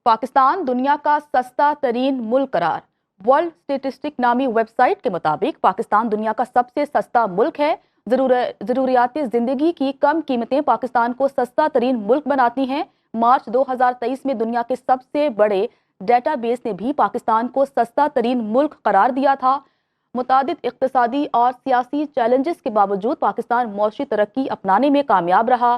पाकिस्तान दुनिया का सस्ता तरीन मुल्क करार। वर्ल्ड स्टेटिस्टिक नामी वेबसाइट के मुताबिक पाकिस्तान दुनिया का सबसे सस्ता मुल्क है। ज़रूरियात ज़िंदगी की कम कीमतें पाकिस्तान को सस्ता तरीन मुल्क बनाती हैं। मार्च 2023 में दुनिया के सबसे बड़े डेटाबेस ने भी पाकिस्तान को सस्ता तरीन मुल्क करार दिया था। मुतादिद इक़्तिसादी और सियासी चैलेंजेस के बावजूद पाकिस्तान मौशी तरक्की अपनाने में कामयाब रहा।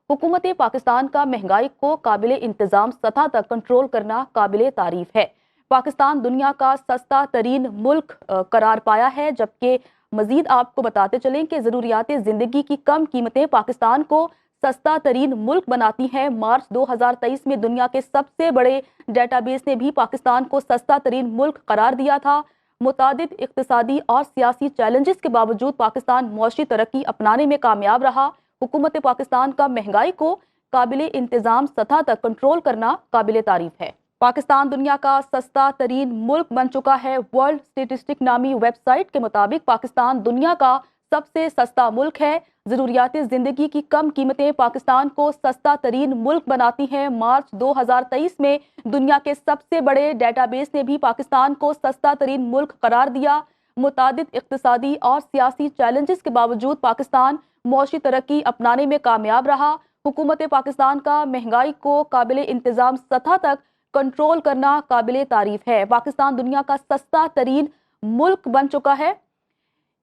हुकूमत पाकिस्तान का महंगाई को काबिले इंतज़ाम सतह तक कंट्रोल करना काबिले तारीफ है। पाकिस्तान दुनिया का सस्ता तरीन मुल्क करार पाया है। जबकि मजीद आपको बताते चलें कि ज़रूरियात ज़िंदगी की कम कीमतें पाकिस्तान को सस्ता तरीन मुल्क बनाती हैं। मार्च 2023 में दुनिया के सबसे बड़े डेटाबेस ने भी पाकिस्तान को सस्ता तरीन मुल्क करार दिया था। मुतादिद इक़्तिसादी और सियासी चैलेंजेस के बावजूद पाकिस्तान मौशी तरक्की अपनाने में कामयाब रहा। हुकूमत पाकिस्तान का महंगाई को काबिले इंतज़ाम सतह तक कंट्रोल करना काबिले तारीफ है। पाकिस्तान दुनिया का सस्ता तरीन मुल्क बन चुका है। वर्ल्ड स्टेटिस्टिक नामी वेबसाइट के मुताबिक पाकिस्तान दुनिया का सबसे सस्ता मुल्क है। ज़रूरियात ज़िंदगी की कम कीमतें पाकिस्तान को सस्ता तरीन मुल्क बनाती हैं। मार्च 2023 में दुनिया के सबसे बड़े डेटाबेस ने भी पाकिस्तान को सस्ता तरीन मुल्क करार दिया। मुतादिद इक़्तिसादी और सियासी चैलेंजेस के बावजूद पाकिस्तान मौशी तरक्की अपनाने में कामयाब रहा। हुकूमत पाकिस्तान का महंगाई को काबिले इंतज़ाम सतह तक कंट्रोल करना काबिले तारीफ है। पाकिस्तान दुनिया का सस्ता तरीन मुल्क बन चुका है।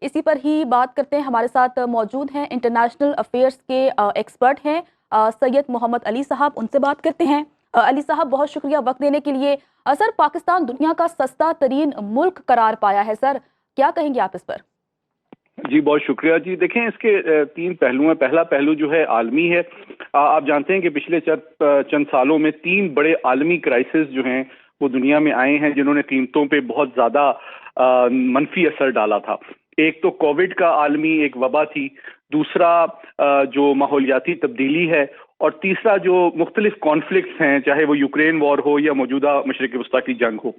इसी पर ही बात करते हैं। हमारे साथ मौजूद हैं इंटरनेशनल अफेयर्स के एक्सपर्ट हैं सैयद मोहम्मद अली साहब, उनसे बात करते हैं। अली साहब, बहुत शुक्रिया वक्त देने के लिए। सर, पाकिस्तान दुनिया का सस्ता तरीन मुल्क करार पाया है, सर क्या कहेंगे आप इस पर? जी बहुत शुक्रिया जी। देखें, इसके तीन पहलू हैं। पहला पहलू जो है आलमी है। आप जानते हैं कि पिछले चंद सालों में तीन बड़े आलमी क्राइसिस जो हैं वो दुनिया में आए हैं, जिन्होंने कीमतों पे बहुत ज़्यादा मनफी असर डाला था। एक तो कोविड का आलमी एक वबा थी, दूसरा जो माहौलियाती तब्दीली है, और तीसरा जो मुख्तलिफ कॉन्फ्लिक्ट्स हैं, चाहे वो यूक्रेन वॉर हो या मौजूदा मशरिक़ वस्ता की जंग हो।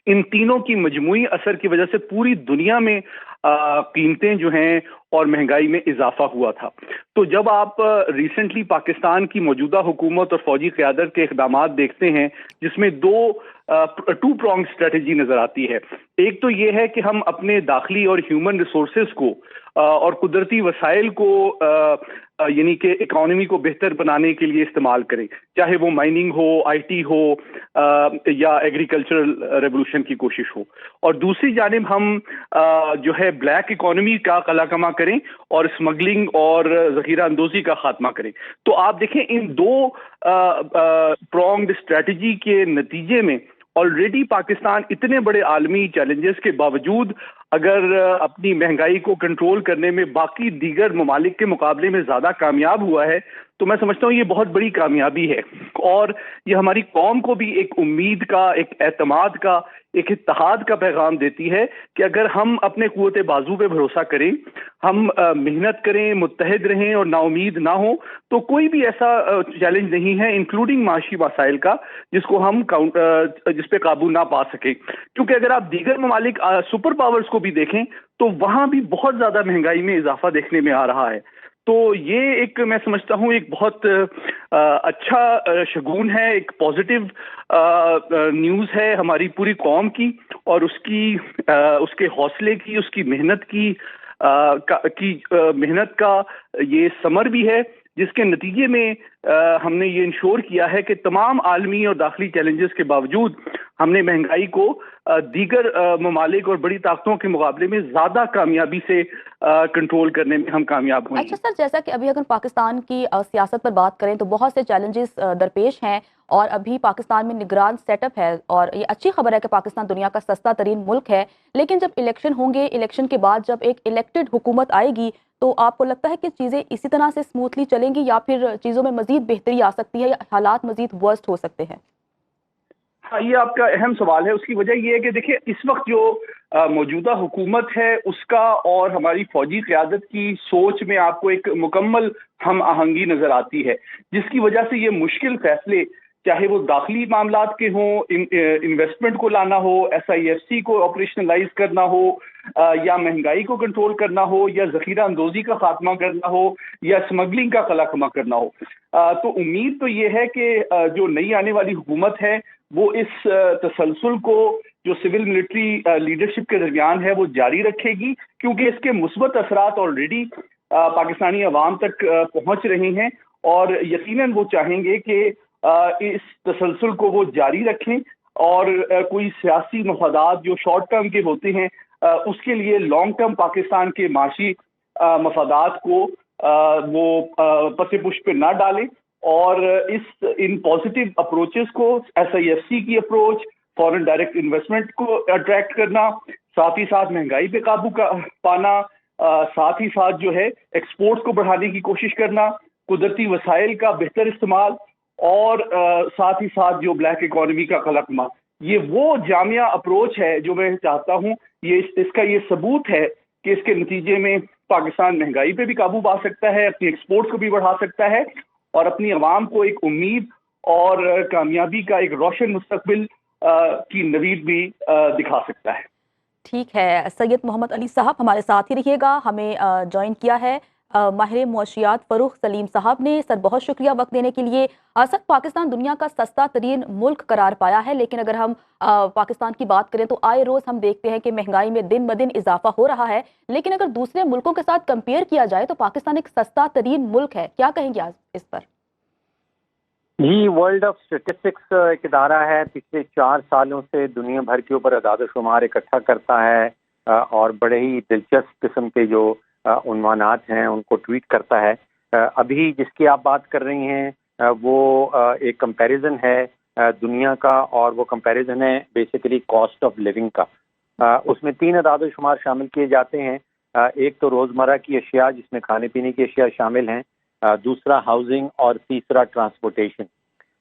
इन तीनों की मजमूई असर की वजह से पूरी दुनिया में कीमतें जो हैं और महंगाई में इजाफा हुआ था। तो जब आप रिसेंटली पाकिस्तान की मौजूदा हुकूमत और फौजी क़यादत के इक़दामात देखते हैं, जिसमें टू प्रॉन्ग स्ट्रेटजी नजर आती है। एक तो ये है कि हम अपने दाखिली और ह्यूमन रिसोर्सेज को और कुदरती वसाइल को यानी कि इकोनॉमी को बेहतर बनाने के लिए इस्तेमाल करें, चाहे वो माइनिंग हो, आईटी हो या एग्रीकल्चरल रेवोल्यूशन की कोशिश हो। और दूसरी जानिब हम जो है ब्लैक इकोनॉमी का कलाकमा करें और स्मगलिंग और ज़ख़ीरा अंदोज़ी का खात्मा करें। तो आप देखें, इन दो प्रॉन्ग्ड स्ट्रेटजी के नतीजे में ऑलरेडी पाकिस्तान इतने बड़े आलमी चैलेंजेस के बावजूद अगर अपनी महंगाई को कंट्रोल करने में बाकी दीगर ममालिक के मुकाबले में ज़्यादा कामयाब हुआ है, तो मैं समझता हूँ ये बहुत बड़ी कामयाबी है। और ये हमारी कौम को भी एक उम्मीद का, एक एतमाद का, एक इत्तेहाद का पैगाम देती है कि अगर हम अपने कुव्वत बाजू पे भरोसा करें, हम मेहनत करें, मुत्तहिद रहें और नाउमीद ना हो, तो कोई भी ऐसा चैलेंज नहीं है, इंक्लूडिंग माशी मसाइल का, जिस पे काबू ना पा सके। क्योंकि अगर आप दीगर ममालिक सुपर पावर्स को भी देखें तो वहाँ भी बहुत ज़्यादा महंगाई में इजाफा देखने में आ रहा है। तो ये एक, मैं समझता हूँ, एक बहुत अच्छा शगुन है, एक पॉजिटिव न्यूज़ है हमारी पूरी कौम की और उसके हौसले की, उसकी मेहनत की मेहनत का ये समर भी है, जिसके नतीजे में हमने ये इंश्योर किया है कि तमाम आलमी और दाखिली चैलेंजेस के बावजूद हमने महंगाई को दीगर ममालिक और बड़ी ताकतों के मुकाबले में ज़्यादा कामयाबी से कंट्रोल करने में हम कामयाब हुए। अच्छा सर, जैसा कि अभी अगर पाकिस्तान की सियासत पर बात करें तो बहुत से चैलेंजेस दरपेश हैं और अभी पाकिस्तान में निगरान सेटअप है और ये अच्छी खबर है कि पाकिस्तान दुनिया का सस्ता तरीन मुल्क है। लेकिन जब इलेक्शन होंगे, इलेक्शन के बाद जब एक इलेक्टेड हुकूमत आएगी, तो आपको लगता है कि चीज़ें इसी तरह से स्मूथली चलेंगी या फिर चीज़ों में मजीद बेहतरी आ सकती है या हालात मजीद वर्स्ट हो सकते हैं? हाँ, ये आपका अहम सवाल है। उसकी वजह ये है कि देखिए, इस वक्त जो मौजूदा हुकूमत है उसका और हमारी फौजी क़यादत की सोच में आपको एक मुकम्मल हम आहंगी नजर आती है, जिसकी वजह से ये मुश्किल फैसले चाहे वो दाखिली मामलात के हों, इन्वेस्टमेंट को लाना हो, SIFC को ऑपरेशनलाइज करना हो, या महंगाई को कंट्रोल करना हो, या ज़ख़ीरा अंदोज़ी का खात्मा करना हो, या स्मगलिंग का कलाकमा करना हो। तो उम्मीद तो ये है कि जो नई आने वाली हुकूमत है वो इस तसलसल को जो सिविल मिलिट्री लीडरशिप के दरमियान है वो जारी रखेगी, क्योंकि इसके मुस्बत असरात ऑलरेडी पाकिस्तानी अवाम तक पहुँच रहे हैं, और यकीनन वो चाहेंगे कि इस तसलसल को वो जारी रखें, और कोई सियासी मफादात जो शॉर्ट टर्म के होते हैं उसके लिए लॉन्ग टर्म पाकिस्तान के माशी मफादात को वो पत्ते पुष्प पे ना डालें, और इन पॉजिटिव अप्रोचेस को, SIFC की अप्रोच, फॉरेन डायरेक्ट इन्वेस्टमेंट को अट्रैक्ट करना, साथ ही साथ महंगाई पे काबू पाना, साथ ही साथ जो है एक्सपोर्ट को बढ़ाने की कोशिश करना, कुदरती वसाइल का बेहतर इस्तेमाल, और साथ ही साथ जो ब्लैक इकोनॉमी का खलकमा, ये वो जामिया अप्रोच है जो मैं चाहता हूँ। इसका ये सबूत है कि इसके नतीजे में पाकिस्तान महंगाई पे भी काबू पा सकता है, अपनी एक्सपोर्ट को भी बढ़ा सकता है, और अपनी आवाम को एक उम्मीद और कामयाबी का एक रोशन मुस्तकबिल की नवीद भी दिखा सकता है। ठीक है, सैयद मोहम्मद अली साहब हमारे साथ ही रहिएगा। हमें ज्वाइन किया है माहिर मुआशियात फ़रूख सलीम साहब ने। सर, बहुत शुक्रिया वक्त देने के लिए। सर, पाकिस्तान दुनिया का सस्ता तरीन मुल्क करार पाया है, लेकिन अगर हम पाकिस्तान की बात करें तो आए रोज़ हम देखते हैं कि महंगाई में दिन ब दिन इजाफा हो रहा है, लेकिन अगर दूसरे मुल्कों के साथ कंपेयर किया जाए तो पाकिस्तान एक सस्ता तरीन मुल्क है। क्या कहेंगे आज इस पर? जी, वर्ल्ड ऑफ स्टेटिस्टिक्स एक इदारा है, पिछले 4 सालों से दुनिया भर के ऊपर अदाद शुमार इकट्ठा करता है और बड़े ही दिलचस्प किस्म के जो उन्वानात हैं उनको ट्वीट करता है। अभी जिसकी आप बात कर रही हैं वो एक कंपैरिजन है दुनिया का, और वो कंपैरिजन है बेसिकली कॉस्ट ऑफ लिविंग का। उसमें 3 अदाद शुमार शामिल किए जाते हैं। एक तो रोज़मर्रा की अशिया जिसमें खाने पीने की अशिया शामिल हैं, दूसरा हाउसिंग, और तीसरा ट्रांसपोर्टेशन।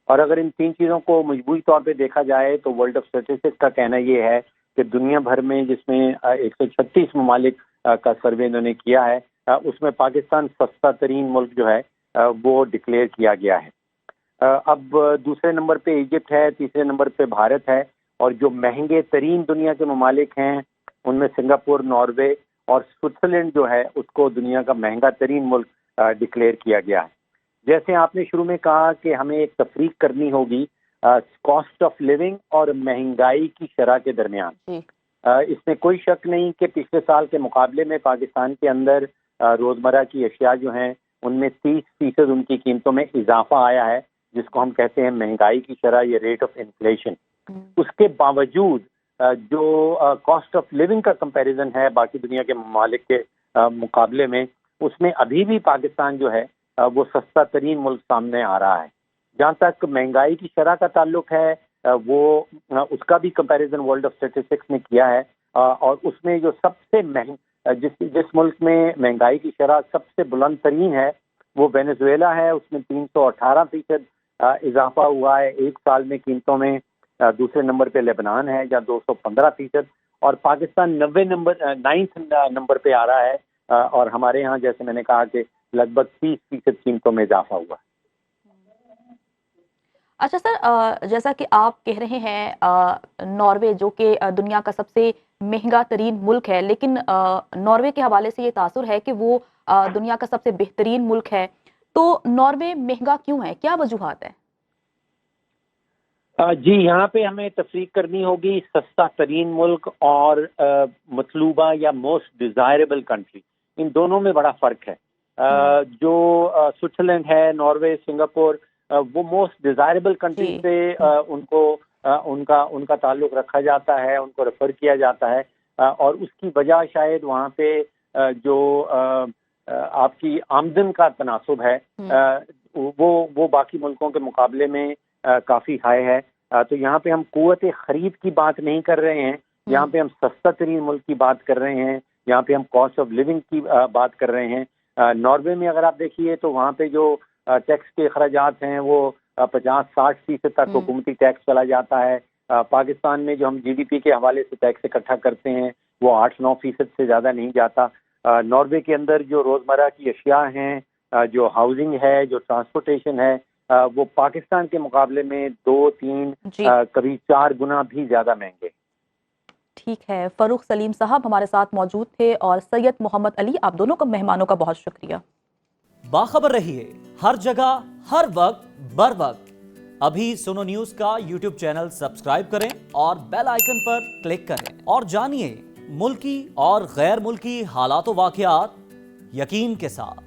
और अगर इन 3 चीज़ों को मजबूती तौर पे देखा जाए तो वर्ल्ड ऑफ स्टैटिस्टिक्स का कहना ये है कि दुनिया भर में जिसमें 136 ममालिक का सर्वे इन्होंने किया है, उसमें पाकिस्तान सस्ता तरीन मुल्क जो है वो डिक्लेयर किया गया है। अब दूसरे नंबर पे इजिप्ट है, तीसरे नंबर पे भारत है, और जो महंगे तरीन दुनिया के ममालिक हैं उनमें सिंगापुर, नॉर्वे और स्विट्ज़रलैंड जो है उसको दुनिया का महंगा तरीन मुल्क डिक्लेयर किया गया है। जैसे आपने शुरू में कहा कि हमें एक तफरीक करनी होगी कॉस्ट ऑफ लिविंग और महंगाई की शरह के दरमियान। इसमें कोई शक नहीं कि पिछले साल के मुकाबले में पाकिस्तान के अंदर रोज़मर्रा की अशिया जो हैं उनमें 30% उनकी कीमतों में इजाफा आया है, जिसको हम कहते हैं महंगाई की शरह, ये रेट ऑफ इन्फ्लेशन। उसके बावजूद जो कॉस्ट ऑफ लिविंग का कंपैरिजन है बाकी दुनिया के ममालिक के मुकाबले में, उसमें अभी भी पाकिस्तान जो है वो सस्ता तरीन मुल्क सामने आ रहा है। जहाँ तक महंगाई की शरह का ताल्लुक है वो उसका भी कंपैरिजन वर्ल्ड ऑफ स्टैटिस्टिक्स ने किया है, और उसमें जो सबसे जिस मुल्क में महंगाई की शरह सबसे बुलंद तरीन है वो वेनेजुएला है। उसमें 318% इजाफा हुआ है एक साल में कीमतों में। दूसरे नंबर पे लेबनान है जहाँ 215%, और पाकिस्तान 9th नंबर पे आ रहा है, और हमारे यहाँ जैसे मैंने कहा कि लगभग 30% कीमतों में इजाफा हुआ। अच्छा सर, जैसा कि आप कह रहे हैं नॉर्वे जो कि दुनिया का सबसे महंगा तरीन मुल्क है, लेकिन नॉर्वे के हवाले से ये तासुर है कि वो दुनिया का सबसे बेहतरीन मुल्क है, तो नॉर्वे महंगा क्यों है? क्या वजूहात है? जी, यहाँ पे हमें तफरीक करनी होगी सस्ता तरीन मुल्क और मतलूबा या मोस्ट डिजायरेबल कंट्री। इन दोनों में बड़ा फर्क है। जो स्विट्जरलैंड है, नॉर्वे, सिंगापुर, वो मोस्ट डिजायरेबल कंट्री से उनको उनका ताल्लुक रखा जाता है, उनको रेफर किया जाता है, और उसकी वजह शायद वहाँ पे जो आपकी आमदन का तनासुब है वो बाकी मुल्कों के मुकाबले में काफ़ी हाई है। तो यहाँ पे हम कुव्वत खरीद की बात नहीं कर रहे हैं, यहाँ पे हम सस्ता तरीन मुल्क की बात कर रहे हैं, यहाँ पे हम कॉस्ट ऑफ लिविंग की बात कर रहे हैं। नॉर्वे में अगर आप देखिए तो वहाँ पे जो टैक्स के अखराजात हैं वो 50-60% तक हुकूमती टैक्स चला जाता है। पाकिस्तान में जो हम GDP के हवाले से टैक्स इकट्ठा करते हैं वो 8-9% से ज़्यादा नहीं जाता। नॉर्वे के अंदर जो रोज़मर्रा की अशिया हैं, जो हाउसिंग है, जो ट्रांसपोर्टेशन है, وہ پاکستان کے مقابلے میں 2-3 جی کبھی 4 گنا بھی زیادہ مہنگے. ٹھیک ہے. فروخ سلیم صاحب ہمارے ساتھ موجود تھے اور سید محمد علی، آپ دونوں کا مہمانوں کا بہت شکریہ. باخبر رہیے ہر جگہ ہر وقت بر وقت. ابھی سنو نیوز کا یوٹیوب چینل سبسکرائب کریں اور بیل آئیکن پر کلک کریں اور جانیے ملکی اور غیر ملکی حالات و واقعات یقین کے ساتھ.